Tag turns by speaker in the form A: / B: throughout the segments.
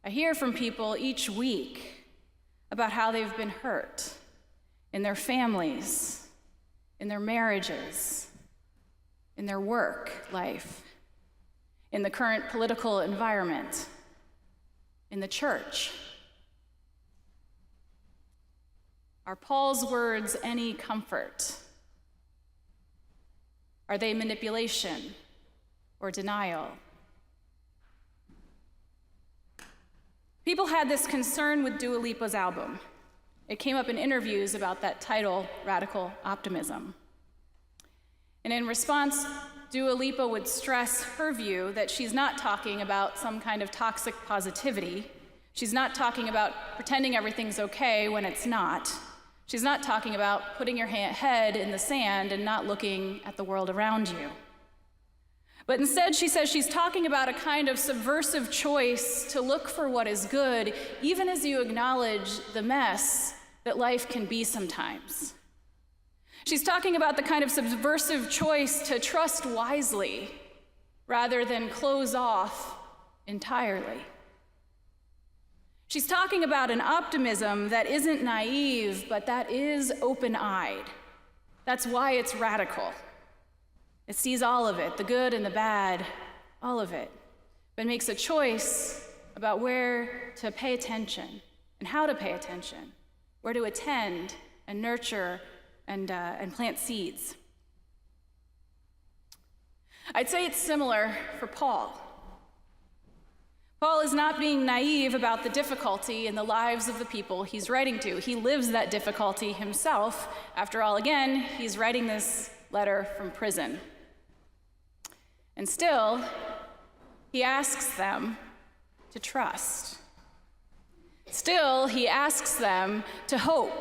A: I hear from people each week about how they've been hurt in their families, in their marriages, in their work life, in the current political environment, in the church. Are Paul's words any comfort? Are they manipulation or denial? People had this concern with Dua Lipa's album. It came up in interviews about that title, Radical Optimism. And in response, Dua Lipa would stress her view that she's not talking about some kind of toxic positivity. She's not talking about pretending everything's okay when it's not. She's not talking about putting your head in the sand and not looking at the world around you. But instead, she says she's talking about a kind of subversive choice to look for what is good, even as you acknowledge the mess that life can be sometimes. She's talking about the kind of subversive choice to trust wisely rather than close off entirely. She's talking about an optimism that isn't naive, but that is open-eyed. That's why it's radical. It sees all of it, the good and the bad, all of it, but makes a choice about where to pay attention and how to pay attention, where to attend and nurture and plant seeds. I'd say it's similar for Paul. Paul is not being naive about the difficulty in the lives of the people he's writing to. He lives that difficulty himself. After all, again, he's writing this letter from prison. And still, he asks them to trust. Still, he asks them to hope.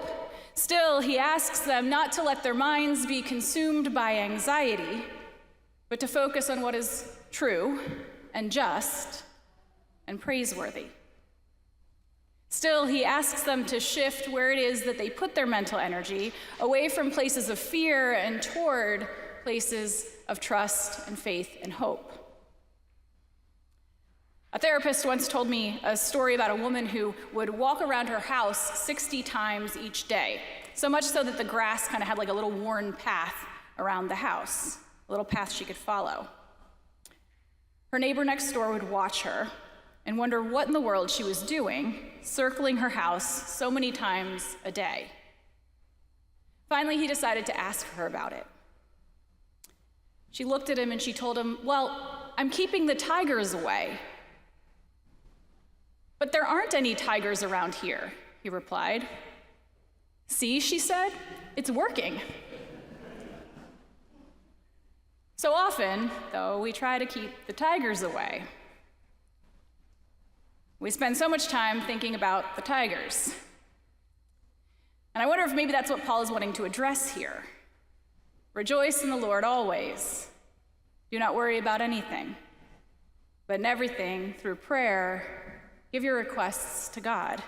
A: Still, he asks them not to let their minds be consumed by anxiety, but to focus on what is true and just and praiseworthy. Still, he asks them to shift where it is that they put their mental energy away from places of fear and toward places of trust and faith and hope. A therapist once told me a story about a woman who would walk around her house 60 times each day, so much so that the grass kind of had like a little worn path around the house, a little path she could follow. Her neighbor next door would watch her and wonder what in the world she was doing, circling her house so many times a day. Finally, he decided to ask her about it. She looked at him and she told him, "Well, I'm keeping the tigers away." "But there aren't any tigers around here," he replied. "See," she said, "it's working." So often, though, we try to keep the tigers away. We spend so much time thinking about the tigers. And I wonder if maybe that's what Paul is wanting to address here. Rejoice in the Lord always. Do not worry about anything, but in everything, through prayer, give your requests to God.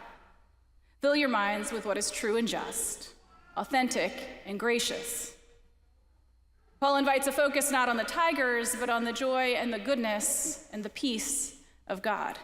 A: Fill your minds with what is true and just, authentic and gracious. Paul invites a focus not on the tigers, but on the joy and the goodness and the peace of God.